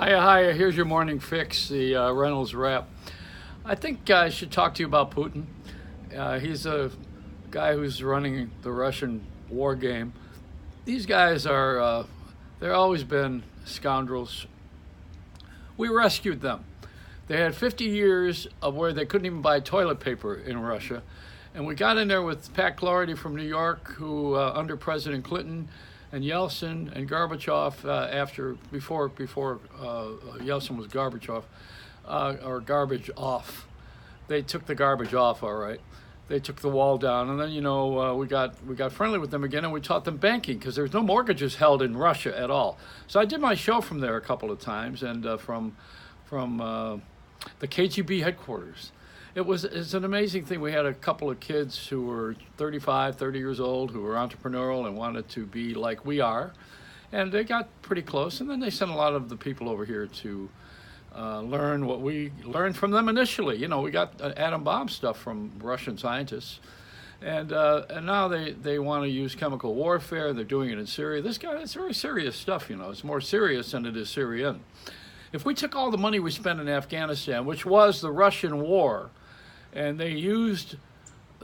Hiya, hiya. Here's your morning fix, the Reynolds Rap. I think I should talk to you about Putin. He's a guy who's running the Russian war game. These guys are, they've always been scoundrels. We rescued them. They had 50 years of where they couldn't even buy toilet paper in Russia. And we got in there with Pat Clarity from New York, who under President Clinton and Yeltsin and Gorbachev, before Yeltsin was Gorbachev, or garbage off. They took the garbage off, all right. They took the wall down, and then we got friendly with them again, and we taught them banking because there was no mortgages held in Russia at all. So I did my show from there a couple of times, and from the KGB headquarters. It's an amazing thing. We had a couple of kids who were 35, 30 years old who were entrepreneurial and wanted to be like we are. And they got pretty close. And then they sent a lot of the people over here to learn what we learned from them initially. We got atom bomb stuff from Russian scientists. And now they want to use chemical warfare. They're doing it in Syria. It's very serious stuff, It's more serious than it is Syrian. If we took all the money we spent in Afghanistan, which was the Russian war, and they used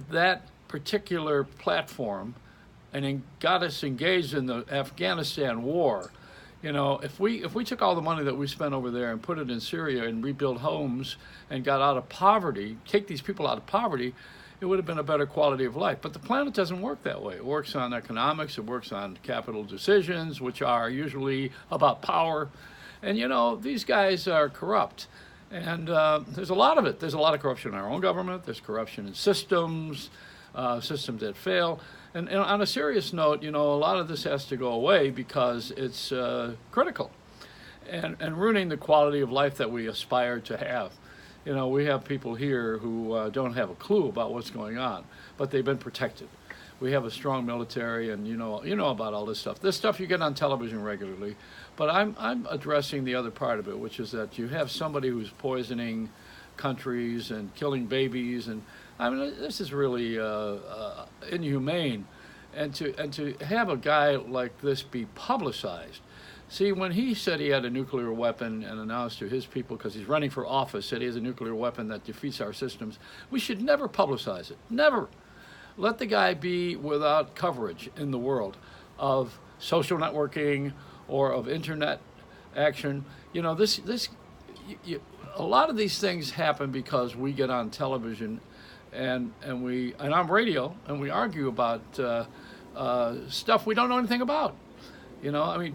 that particular platform and got us engaged in the Afghanistan war. If we took all the money that we spent over there and put it in Syria and rebuild homes and got out of poverty, take these people out of poverty, it would have been a better quality of life. But the planet doesn't work that way. It works on economics. It works on capital decisions, which are usually about power. And, these guys are corrupt. And there's a lot of it. There's a lot of corruption in our own government. There's corruption in systems that fail. And on a serious note, a lot of this has to go away because it's critical and ruining the quality of life that we aspire to have. We have people here who don't have a clue about what's going on, but they've been protected. We have a strong military, and you know about all this stuff. This stuff you get on television regularly, but I'm addressing the other part of it, which is that you have somebody who's poisoning countries and killing babies, and this is really inhumane, and to have a guy like this be publicized. See, when he said he had a nuclear weapon and announced to his people, because he's running for office, said he has a nuclear weapon that defeats our systems, we should never publicize it. Never. Let the guy be without coverage in the world of social networking or of internet action. A lot of these things happen because we get on television and on radio and we argue about stuff we don't know anything about.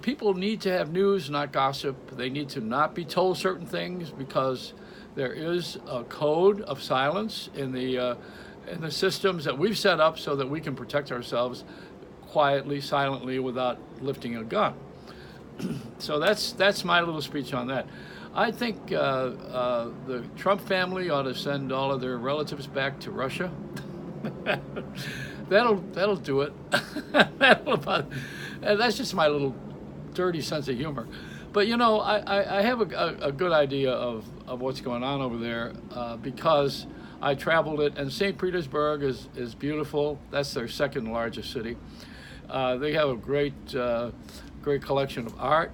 People need to have news, not gossip. They need to not be told certain things because there is a code of silence in the systems that we've set up so that we can protect ourselves quietly, silently, without lifting a gun. So that's my little speech on that. I think the Trump family ought to send all of their relatives back to Russia. That'll do it. That's just my little dirty sense of humor. But I have a good idea of what's going on over there because I traveled it, and St. Petersburg is beautiful. That's their second largest city. They have a great collection of art.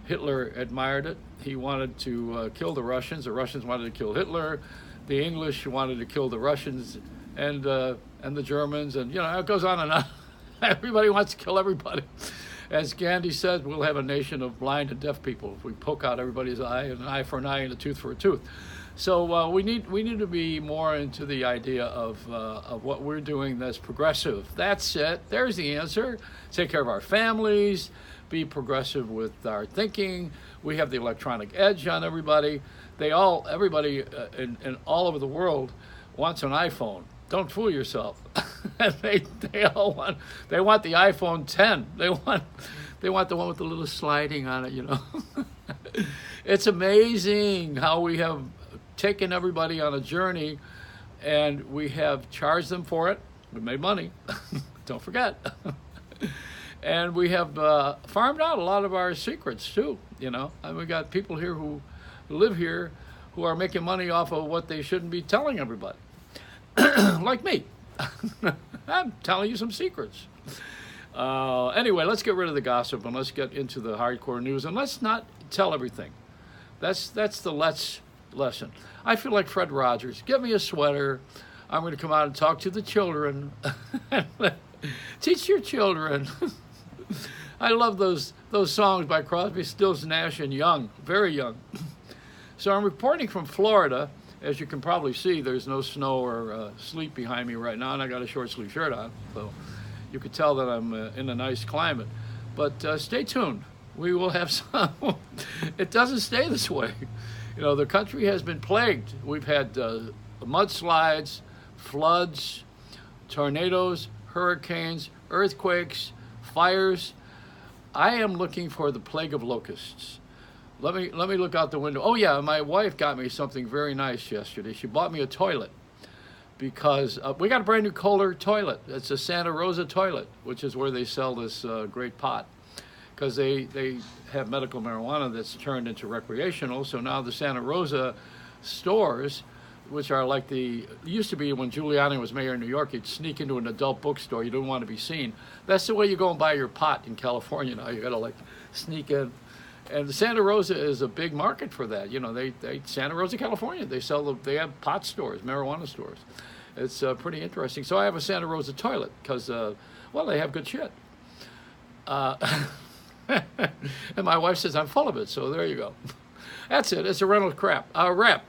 Hitler admired it. He wanted to kill the Russians. The Russians wanted to kill Hitler. The English wanted to kill the Russians and the Germans, and it goes on and on. Everybody wants to kill everybody. As Gandhi said, we'll have a nation of blind and deaf people if we poke out everybody's eye, an eye for an eye and a tooth for a tooth. So we need to be more into the idea of what we're doing that's progressive. That's it. There's the answer. Take care of our families. Be progressive with our thinking. We have the electronic edge on everybody. Everybody in all over the world wants an iPhone. Don't fool yourself. they all want the iPhone 10. They want the one with the little sliding on it. It's amazing how we have taken everybody on a journey, and we have charged them for it. We made money. Don't forget. And we have farmed out a lot of our secrets too. And we got people here who live here who are making money off of what they shouldn't be telling everybody. Like me. I'm telling you some secrets. Anyway, let's get rid of the gossip and let's get into the hardcore news, and let's not tell everything. That's the lesson. I feel like Fred Rogers. Give me a sweater. I'm going to come out and talk to the children. Teach your children. I love those songs by Crosby, Stills, Nash, and Young, very young. So I'm reporting from Florida. As you can probably see, there's no snow or sleet behind me right now, and I got a short sleeve shirt on, so you could tell that I'm in a nice climate. But stay tuned. We will have some. It doesn't stay this way. You know, the country has been plagued. We've had mudslides, floods, tornadoes, hurricanes, earthquakes, fires. I am looking for the plague of locusts. Let me look out the window. Oh yeah, my wife got me something very nice yesterday. She bought me a toilet because we got a brand new Kohler toilet. It's a Santa Rosa toilet, which is where they sell this great pot, because they have medical marijuana that's turned into recreational. So now the Santa Rosa stores, which are like used to be when Giuliani was mayor of New York, you'd sneak into an adult bookstore. You didn't want to be seen. That's the way you go and buy your pot in California now. You got to like sneak in. And the Santa Rosa is a big market for that. You know, they Santa Rosa, California, they have pot stores, marijuana stores. It's pretty interesting. So I have a Santa Rosa toilet because, well, they have good shit. And my wife says I'm full of it. So there you go. That's it. It's a Reynolds rap.